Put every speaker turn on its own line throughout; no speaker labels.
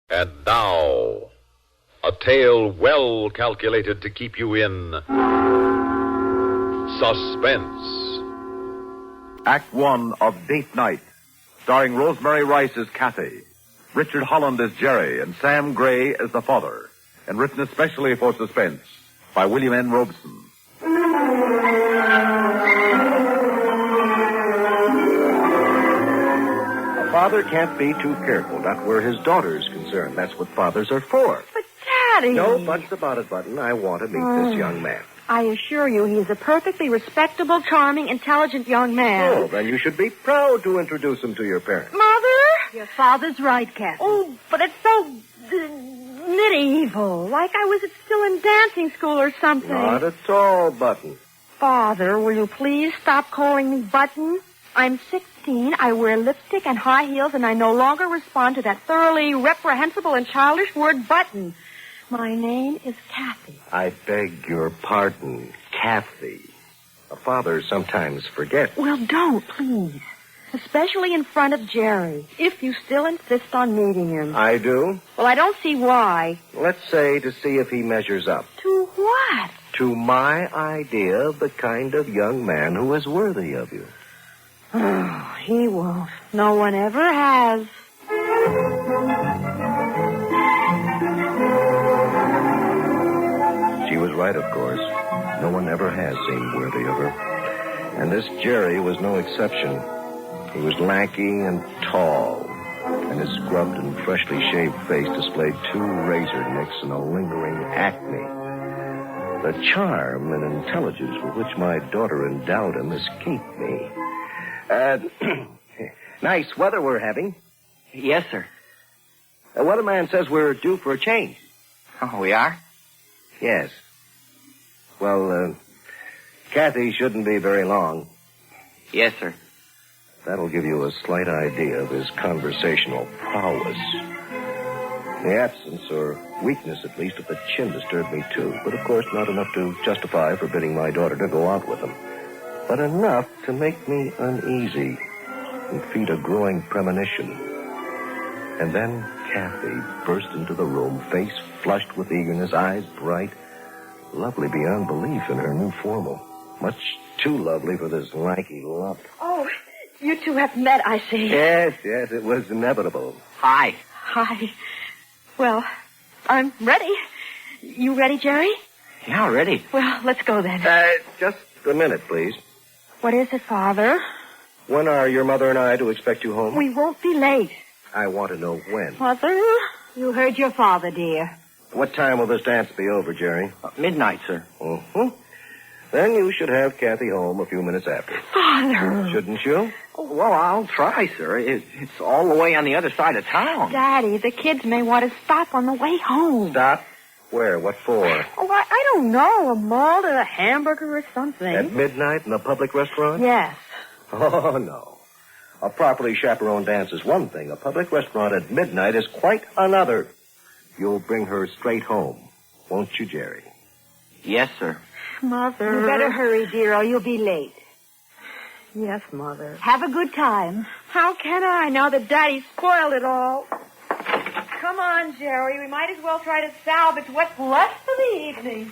And now, a tale well calculated to keep you in suspense.
Act 1 of Date Night, starring Rosemary Rice as Kathy, Richard Holland as Jerry, and Sam Gray as the father, and written especially for Suspense by William N. Robeson.
A father can't be too careful, not where his daughter's concerned. That's what fathers are for.
But, Daddy...
No buts about it, Button. I want to meet this young man.
I assure you, he's a perfectly respectable, charming, intelligent young man.
Oh, then you should be proud to introduce him to your parents.
Mother? Your father's right, Kathy. Oh, but it's so medieval. Like I was still in dancing school or something.
Not at all, Button.
Father, will you please stop calling me Button? I'm 16, I wear lipstick and high heels, and I no longer respond to that thoroughly reprehensible and childish word button. My name is Kathy.
I beg your pardon, Kathy. A father sometimes forgets.
Well, don't, please. Especially in front of Jerry, if you still insist on meeting him.
I do?
Well, I don't see why.
Let's say to see if he measures up.
To what?
To my idea of the kind of young man who is worthy of you.
Oh, he won't. No one ever has.
She was right, of course. No one ever has seemed worthy of her. And this Jerry was no exception. He was lanky and tall, and his scrubbed and freshly shaved face displayed 2 razor nicks and a lingering acne. The charm and intelligence with which my daughter endowed him escaped me. Nice weather we're having.
Yes, sir.
Weatherman says we're due for a change.
Oh, we are?
Yes. Well, Kathy shouldn't be very long.
Yes, sir.
That'll give you a slight idea of his conversational prowess. The absence, or weakness at least, of the chin disturbed me too, but of course not enough to justify forbidding my daughter to go out with him. But enough to make me uneasy and feed a growing premonition. And then Kathy burst into the room, face flushed with eagerness, eyes bright, lovely beyond belief in her new formal. Much too lovely for this lanky lump.
Oh, you two have met, I see.
Yes, it was inevitable.
Hi.
Hi. Well, I'm ready. You ready, Jerry?
Yeah, ready.
Well, let's go then.
Just a minute, please.
What is it, Father?
When are your mother and I to expect you home?
We won't be late.
I want to know when.
Mother, you heard your father, dear.
What time will this dance be over, Jerry?
Midnight, sir.
Mm-hmm. Then you should have Kathy home a few minutes after.
Father!
Shouldn't you?
Oh, well, I'll try, sir. It's all the way on the other side of town.
Daddy, the kids may want to stop on the way home.
Stop? Where? What for?
Oh, I don't know. A malt or a hamburger or something.
At midnight in a public restaurant?
Yes.
Oh, no. A properly chaperoned dance is one thing. A public restaurant at midnight is quite another. You'll bring her straight home, won't you, Jerry?
Yes, sir.
Mother.
You better hurry, dear, or you'll be late.
Yes, Mother.
Have a good time.
How can I, now that Daddy spoiled it all? Come on, Jerry. We might as well try to salvage what's left of the evening.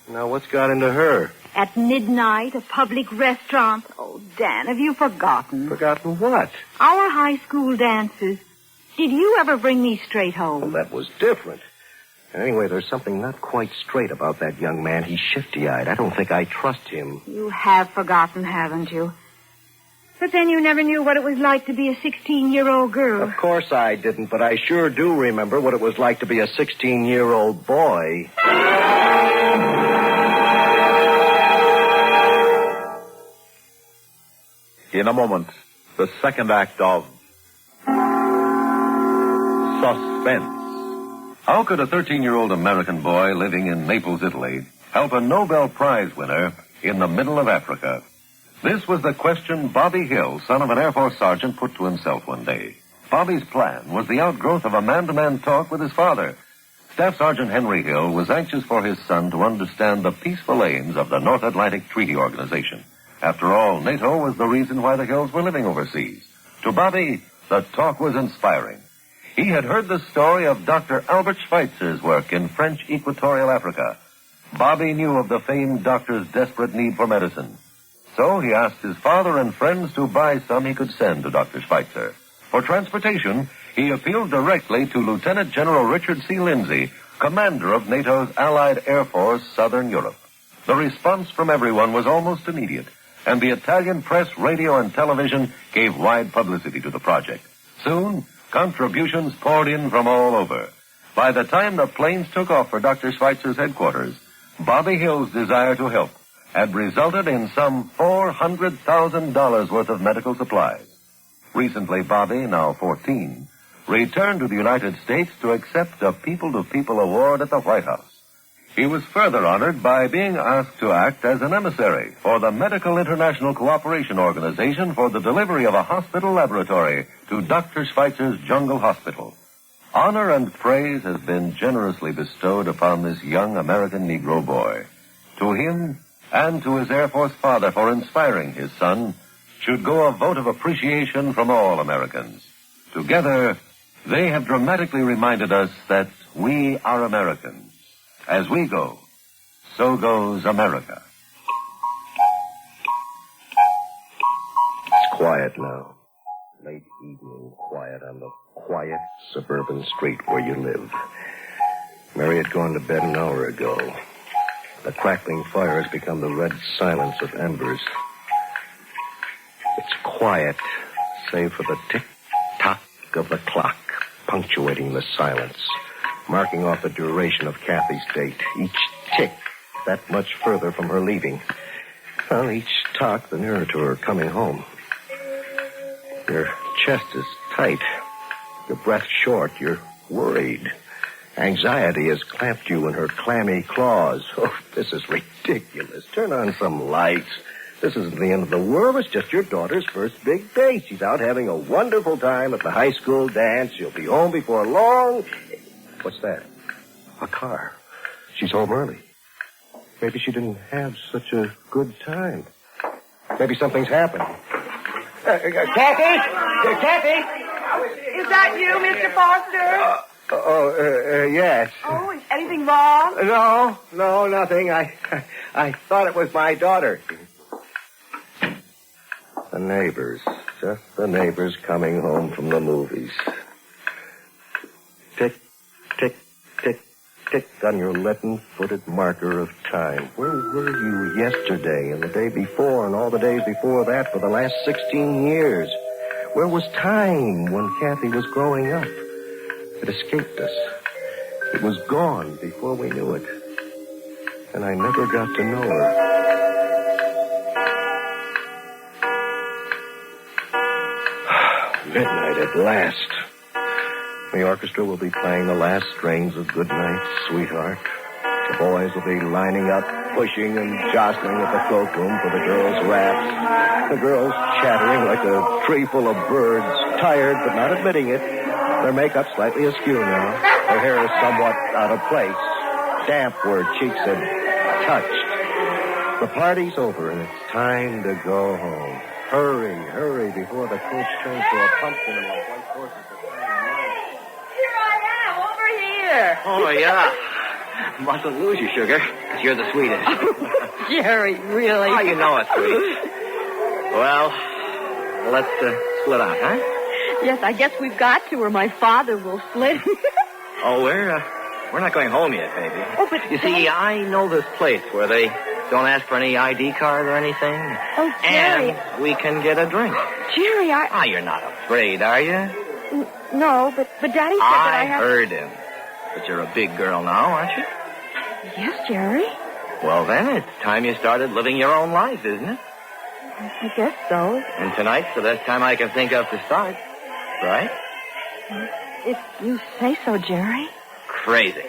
Now, what's got into her?
At midnight, a public restaurant. Oh, Dan, have you forgotten?
Forgotten what?
Our high school dances. Did you ever bring me straight home?
Well, that was different. Anyway, there's something not quite straight about that young man. He's shifty-eyed. I don't think I trust him.
You have forgotten, haven't you? But then you never knew what it was like to be a 16-year-old girl.
Of course I didn't, but I sure do remember what it was like to be a 16-year-old boy.
In a moment, the second act of Suspense.
How could a 13-year-old American boy living in Naples, Italy, help a Nobel Prize winner in the middle of Africa? This was the question Bobby Hill, son of an Air Force sergeant, put to himself one day. Bobby's plan was the outgrowth of a man-to-man talk with his father. Staff Sergeant Henry Hill was anxious for his son to understand the peaceful aims of the North Atlantic Treaty Organization. After all, NATO was the reason why the Hills were living overseas. To Bobby, the talk was inspiring. He had heard the story of Dr. Albert Schweitzer's work in French Equatorial Africa. Bobby knew of the famed doctor's desperate need for medicine. So he asked his father and friends to buy some he could send to Dr. Schweitzer. For transportation, he appealed directly to Lieutenant General Richard C. Lindsay, commander of NATO's Allied Air Force, Southern Europe. The response from everyone was almost immediate, and the Italian press, radio, and television gave wide publicity to the project. Soon, contributions poured in from all over. By the time the planes took off for Dr. Schweitzer's headquarters, Bobby Hill's desire to help had resulted in some $400,000 worth of medical supplies. Recently, Bobby, now 14, returned to the United States to accept a People-to-People award at the White House. He was further honored by being asked to act as an emissary for the Medical International Cooperation Organization for the delivery of a hospital laboratory to Dr. Schweitzer's Jungle Hospital. Honor and praise has been generously bestowed upon this young American Negro boy. To him and to his Air Force father for inspiring his son should go a vote of appreciation from all Americans. Together, they have dramatically reminded us that we are Americans. As we go, so goes America.
It's quiet now. Late evening quiet on the quiet suburban street where you live. Mary had gone to bed an hour ago. The crackling fire has become the red silence of embers. It's quiet, save for the tick-tock of the clock, punctuating the silence, marking off the duration of Kathy's date. Each tick, that much further from her leaving. Well, each tock, the nearer to her coming home. Your chest is tight. Your breath short. You're worried. Anxiety has clamped you in her clammy claws. Oh, this is ridiculous. Turn on some lights. This isn't the end of the world. It's just your daughter's first big date. She's out having a wonderful time at the high school dance. She'll be home before long. What's that? A car. She's home early. Maybe she didn't have such a good time. Maybe something's happened. Kathy? Kathy?
Is that you, Mr. Foster?
Yes.
Oh, is anything wrong?
No, nothing. I thought it was my daughter. The neighbors. Just the neighbors coming home from the movies. Tick, tick, tick, tick on your leaden-footed marker of time. Where were you yesterday and the day before and all the days before that for the last 16 years? Where was time when Kathy was growing up? It escaped us. It was gone before we knew it. And I never got to know her. Midnight at last. The orchestra will be playing the last strains of Goodnight, Sweetheart. The boys will be lining up, pushing and jostling at the cloakroom for the girls' raps. The girls chattering like a tree full of birds, tired but not admitting it. Their makeup slightly askew now. Their hair is somewhat out of place, damp where cheeks had touched. The party's over and it's time to go home. Hurry, hurry before the coach turns to a pumpkin and the white horses are flying.
Here I am, over here.
Oh, yeah. Mustn't lose you, sugar, because you're the sweetest.
Jerry, really?
Oh, you know it, sweet. Well, let's split out, huh?
Yes, I guess we've got to, or my father will split.
Oh, we're not going home yet, baby.
Oh, but...
You see, I know this place where they don't ask for any ID card or anything.
Oh, Jerry.
And we can get a drink.
Jerry,
You're not afraid, are you?
No, but Daddy said that I have...
heard him. But you're a big girl now, aren't you?
Yes, Jerry.
Well, then, it's time you started living your own life, isn't it?
I guess so.
And tonight's the best time I can think of to start. Right?
If you say so, Jerry.
Crazy.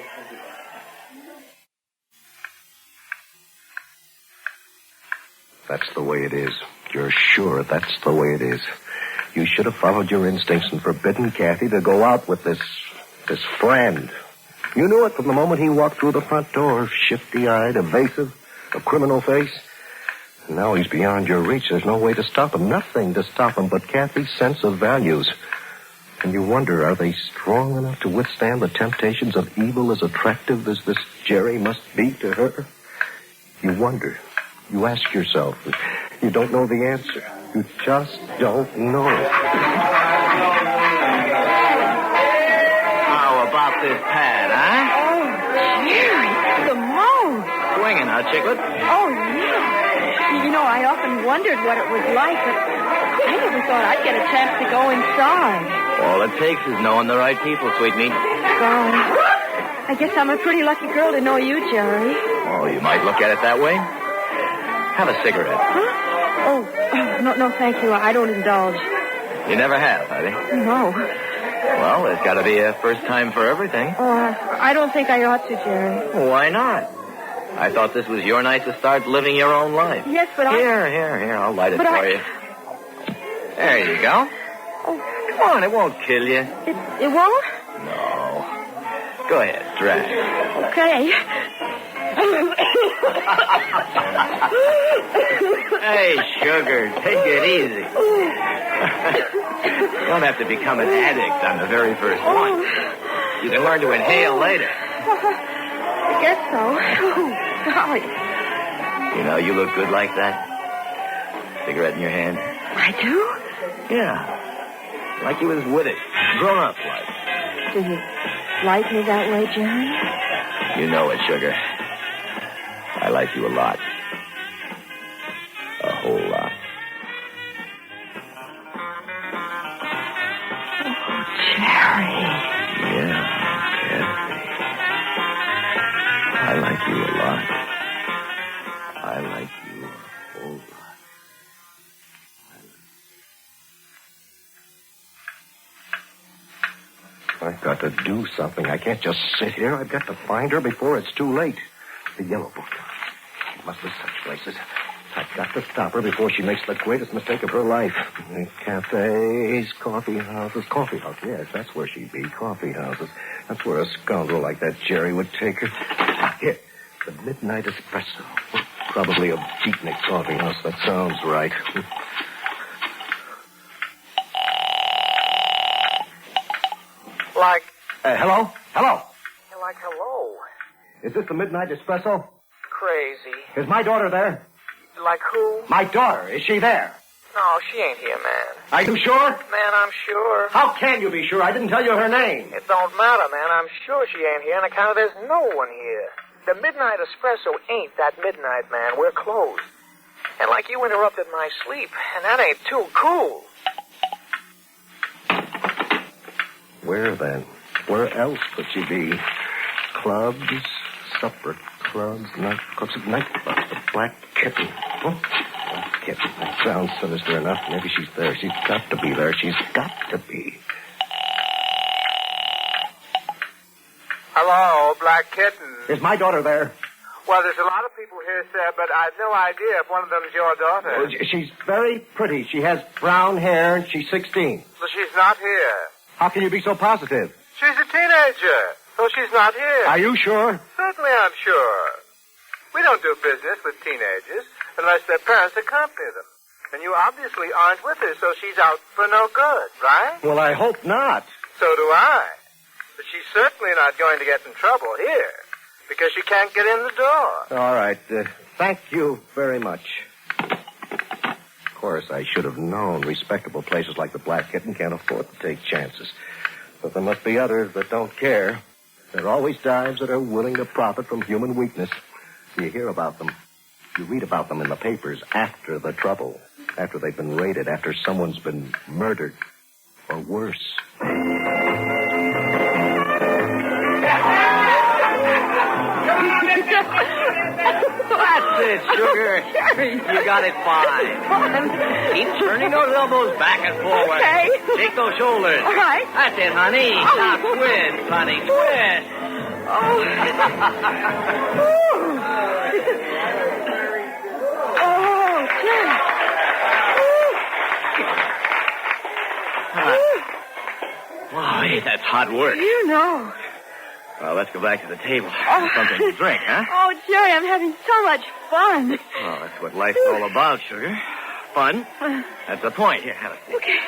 That's the way it is. You're sure that's the way it is. You should have followed your instincts and forbidden Kathy to go out with this friend. You knew it from the moment he walked through the front door, shifty-eyed, evasive, a criminal face. And now he's beyond your reach. There's no way to stop him, nothing to stop him but Kathy's sense of values. And you wonder, are they strong enough to withstand the temptations of evil as attractive as this Jerry must be to her? You wonder. You ask yourself. You don't know the answer. You just don't know.
How about this pad, huh?
Oh, Jerry, the most.
Swinging, huh, Chiclet?
Oh, yeah. You know, I often wondered what it was like, but I never thought I'd get a chance to go inside.
All it takes is knowing the right people, sweetmeat.
God, I guess I'm a pretty lucky girl to know you, Jerry.
Oh, you might look at it that way. Have a cigarette.
Huh? Oh, no, thank you. I don't indulge.
You never have, Heidi?
No.
Well, there's got to be a first time for everything.
Oh, I don't think I ought to, Jerry.
Why not? I thought this was your night to start living your own life.
Yes, but
Here, I'll light it for you. There you go.
Oh,
come on, it won't kill you.
It won't?
No. Go ahead, drag.
Okay.
Hey, sugar, take it easy. You don't have to become an addict on the very first one. You can learn to inhale later.
I guess so. Oh, golly.
You know, you look good like that. Cigarette in your hand.
I do?
Yeah. Like you was with it. Grown up like.
Do you like me that way, Jerry?
You know it, sugar. I like you a lot. A whole lot.
Oh, Jerry.
Yeah, I like you a lot. I like you a whole lot.
I've got to do something. I can't just sit here. I've got to find her before it's too late. The yellow book. She must have such places. I've got to stop her before she makes the greatest mistake of her life. Cafes, coffee houses. Coffee house, yes, that's where she'd be. Coffee houses. That's where a scoundrel like that Jerry would take her. Here, the Midnight Espresso. Probably a beatnik coffee house. That sounds right.
Like...
Hello? Hello?
Like hello.
Is this the Midnight Espresso?
Crazy.
Is my daughter there?
Like who?
My daughter. Is she there?
No, she ain't here, man.
Are you sure?
Man, I'm sure.
How can you be sure? I didn't tell you her name.
It don't matter, man. I'm sure she ain't here on account of there's no one here. The Midnight Espresso ain't that midnight, man. We're closed. And like you interrupted my sleep, and that ain't too cool.
Where then? Where else could she be? Clubs, supper clubs, nightclubs, the Black Kitten. Oh, Black Kitten. That sounds sinister enough. Maybe she's there. She's got to be there. She's got to be.
Hello, Black Kitten.
Is my daughter there?
Well, there's a lot of people here, sir, but I've no idea if one of them's your daughter.
Oh, she's very pretty. She has brown hair, and she's 16.
So she's not here.
How can you be so positive?
She's a teenager, so she's not here.
Are you sure?
Certainly I'm sure. We don't do business with teenagers unless their parents accompany them. And you obviously aren't with her, so she's out for no good, right?
Well, I hope not.
So do I. But she's certainly not going to get in trouble here, because she can't get in the door.
All right. Thank you very much. Of course, I should have known respectable places like the Black Kitten can't afford to take chances. But there must be others that don't care. There are always dives that are willing to profit from human weakness. You hear about them. You read about them in the papers after the trouble, after they've been raided, after someone's been murdered, or worse.
That's it, sugar. You got it fine. Keep turning those elbows back and forward.
Okay.
Shake those shoulders.
All right.
That's it, honey. Now twist, honey, twist.
Oh, Jerry.
Wow, hey, that's hot work.
You know.
Well, let's go back to the table. Something to drink, huh?
Oh, Jerry, I'm having so much fun.
Well, that's what life's all about, sugar. Fun. That's the point. Here, have a seat.
Okay.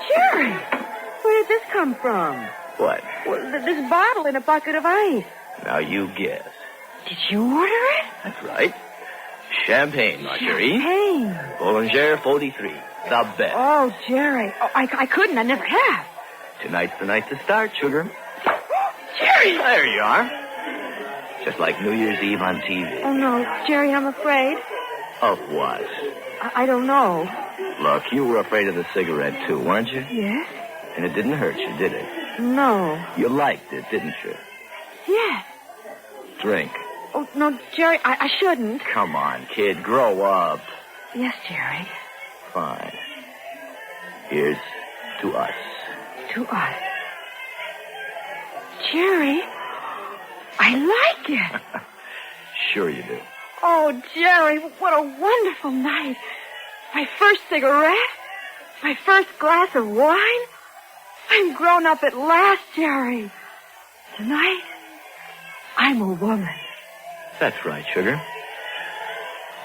Jerry, where where did this come from?
What?
Well, this bottle in a bucket of ice.
Now you guess.
Did you order it?
That's right. Champagne, Marjorie.
Champagne.
Bollinger 43. The best.
Oh, Jerry. Oh, I couldn't. I never have.
Tonight's the night to start, sugar.
Jerry!
There you are. Just like New Year's Eve on TV.
Oh, no. Jerry, I'm afraid.
Of what?
I don't know.
Look, you were afraid of the cigarette, too, weren't you?
Yes?
And it didn't hurt you, did it?
No.
You liked it, didn't you?
Yes.
Drink.
Oh, no, Jerry, I shouldn't.
Come on, kid. Grow up.
Yes, Jerry.
Fine. Here's to us.
To us. Jerry, I like it.
Sure you do.
Oh, Jerry, what a wonderful night. My first cigarette. My first glass of wine. I'm grown up at last, Jerry. Tonight, I'm a woman.
That's right, sugar.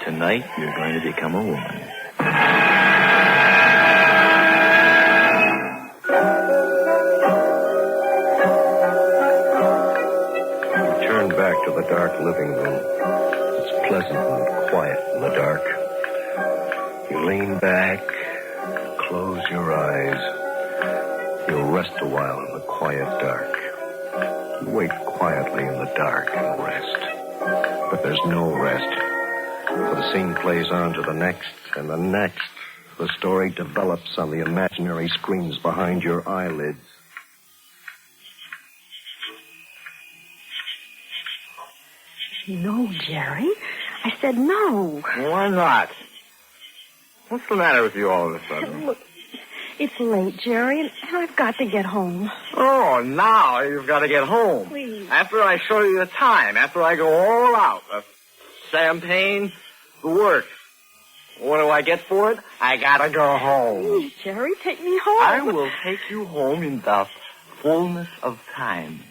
Tonight, you're going to become a woman.
We turned back to the dark living room. It's pleasant and quiet in the dark. You lean back, close your eyes. You'll rest a while in the quiet dark. You wait quietly in the dark and rest. But there's no rest. For the scene plays on to the next and the next. The story develops on the imaginary screens behind your eyelids.
No, Jerry. I said no.
Why not? What's the matter with you all of a sudden?
Look, it's late, Jerry, and I've got to get home.
Oh, now you've got to get home.
Please.
After I show you the time, after I go all out. Champagne, the works. What do I get for it? I gotta go home.
Please, Jerry, take me home.
I will take you home in the fullness of time.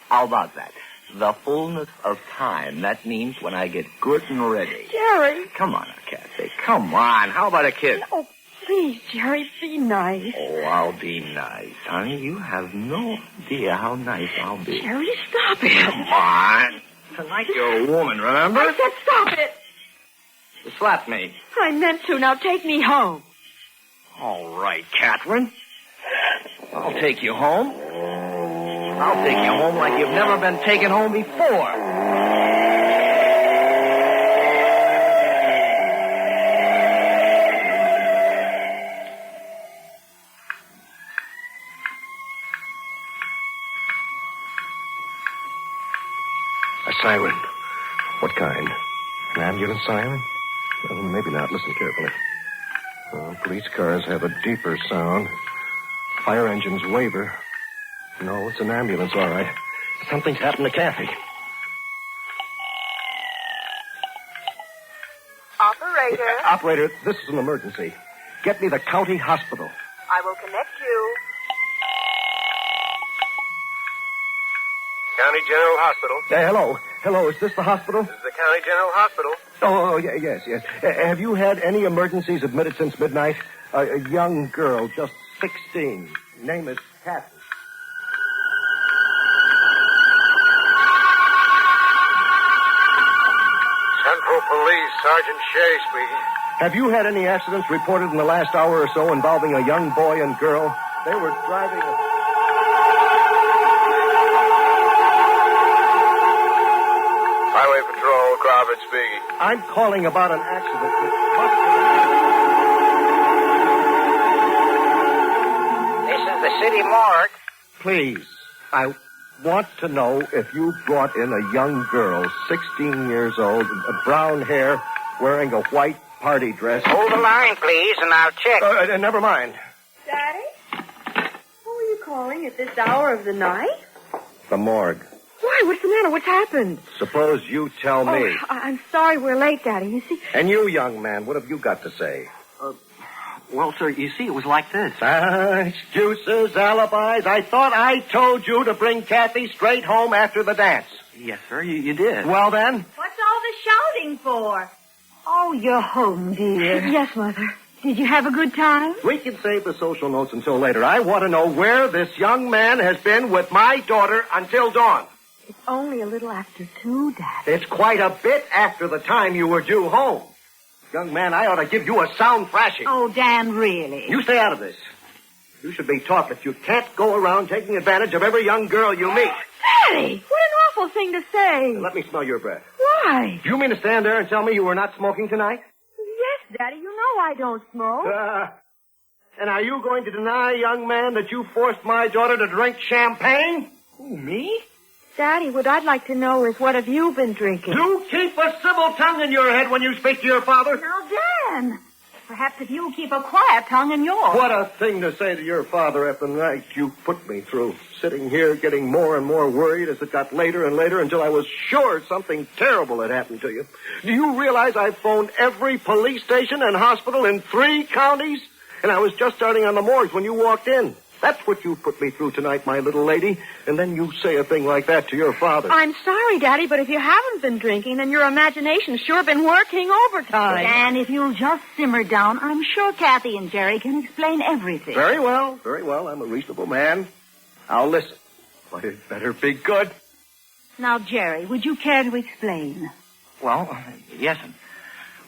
How about that? The fullness of time. That means when I get good and ready.
Jerry.
Come on, Kathy. Come on. How about a kiss?
Oh, please, Jerry, be nice.
Oh, I'll be nice, honey. You have no idea how nice I'll be.
Jerry, stop it.
Come on. Tonight you're a woman, remember?
I said stop it.
You slapped me.
I meant to. Now take me home.
All right, Catherine. I'll take you home. I'll take you home like you've never been taken home before.
A siren. What kind? An ambulance siren? Well, maybe not. Listen carefully. Police cars have a deeper sound. Fire engines waver. No, it's an ambulance, all right. Something's happened to Kathy.
Operator.
Operator, this is an emergency. Get me the county hospital.
I will connect you.
County General Hospital.
Hello. Hello, is this the hospital?
This is the County General Hospital.
Oh, yes. Have you had any emergencies admitted since midnight? A young girl, just 16. Name is Kathy.
Central Police, Sergeant Shea speaking.
Have you had any accidents reported in the last hour or so involving a young boy and girl? They were driving
Highway Patrol, Crawford speaking.
I'm calling about an accident that
This is the city morgue.
Please, I want to know if you brought in a young girl, 16 years old, brown hair, wearing a white party dress.
Hold the line, please, and I'll check.
Never mind.
Daddy? Who are you calling at this hour of the night?
The morgue.
Why? What's the matter? What's happened?
Suppose you tell me.
Oh, I'm sorry we're late, Daddy. You see...
And you, young man, what have you got to say?
Well, sir, you see, it was like this.
Excuses, alibis. I thought I told you to bring Kathy straight home after the dance.
Yes, sir, you did.
Well, then?
What's all the shouting for? Oh, you're home, dear.
Yes, Mother.
Did you have a good time?
We can save the social notes until later. I want to know where this young man has been with my daughter until dawn.
It's only a little after 2, Dad.
It's quite a bit after the time you were due home. Young man, I ought to give you a sound thrashing.
Oh, Dan, really?
You stay out of this. You should be taught that you can't go around taking advantage of every young girl you meet.
Daddy, what an awful thing to say.
Let me smell your breath.
Why?
Do you mean to stand there and tell me you were not smoking tonight?
Yes, Daddy, you know I don't smoke.
And are you going to deny, young man, that you forced my daughter to drink champagne?
Who, me?
Daddy, what I'd like to know is what have you been drinking?
You keep a civil tongue in your head when you speak to your father.
Now, Dan, perhaps if you'll keep a quiet tongue in yours.
What a thing to say to your father after the night you put me through. Sitting here getting more and more worried as it got later and later until I was sure something terrible had happened to you. Do you realize I've phoned every police station and hospital in 3 counties? And I was just starting on the morgues when you walked in. That's what you put me through tonight, my little lady. And then you say a thing like that to your father.
I'm sorry, Daddy, but if you haven't been drinking, then your imagination's sure been working overtime.
And if you'll just simmer down, I'm sure Kathy and Jerry can explain everything.
Very well, very well. I'm a reasonable man. I'll listen. But it better be good.
Now, Jerry, would you care to explain?
Well, yes.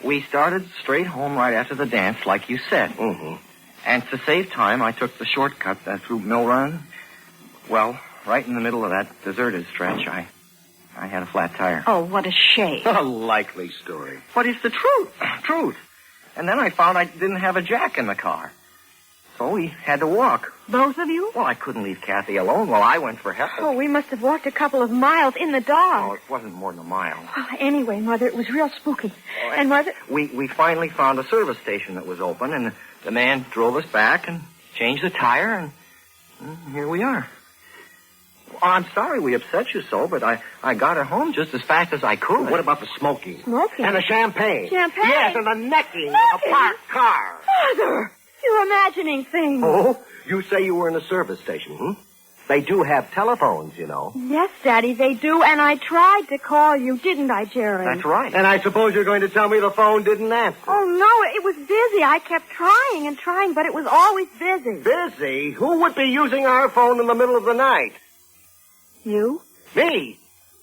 We started straight home right after the dance, like you said.
Mm-hmm.
And to save time, I took the shortcut through Mill Run. Well, right in the middle of that deserted stretch, I had a flat tire.
Oh, what a shame.
A likely story.
But it's the truth. Truth. And then I found I didn't have a jack in the car. So we had to walk.
Both of you?
Well, I couldn't leave Kathy alone while I went for help.
Oh, we must have walked a couple of miles in the
Oh,
dark.
it wasn't more than a mile.
Oh, anyway, Mother, it was real spooky. And Mother...
We finally found a service station that was open, and the man drove us back and changed the tire, and here we are. Well, I'm sorry we upset you so, but I got her home just as fast as I could.
What about the smoking?
Smoking?
And the champagne?
Champagne?
Yes, and the necking in a parked car.
Mother, you're imagining things.
Oh, you say you were in a service station, hmm? They do have telephones, you know.
Yes, Daddy, they do, and I tried to call you, didn't I, Jerry?
That's right.
And I suppose you're going to tell me the phone didn't answer.
Oh, no, it was busy. I kept trying and trying, but it was always busy.
Busy? Who would be using our phone in the middle of the night?
You?
Me?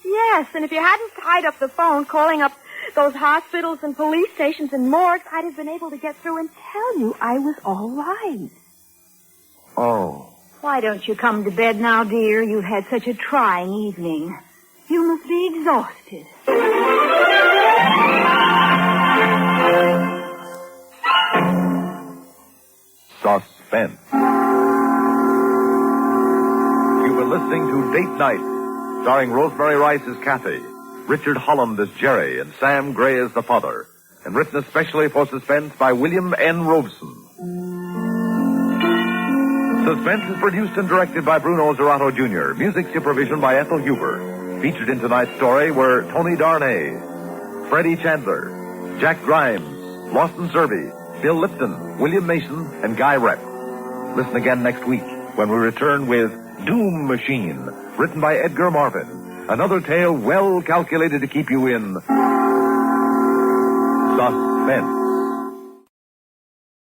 Yes, and if you hadn't tied up the phone calling up those hospitals and police stations and morgues, I'd have been able to get through and tell you I was all right.
Oh.
Why don't you come to bed now, dear? You've had such a trying evening. You must be exhausted.
Suspense. You've been listening to Date Night, starring Rosemary Rice as Kathy, Richard Holland as Jerry, and Sam Gray as the father, and written especially for Suspense by William N. Robeson. Suspense is produced and directed by Bruno Zerato Jr., music supervision by Ethel Huber. Featured in tonight's story were Tony Darnay, Freddie Chandler, Jack Grimes, Lawson Serby, Bill Lipton, William Mason, and Guy Rep. Listen again next week when we return with Doom Machine, written by Edgar Marvin. Another tale well calculated to keep you in suspense.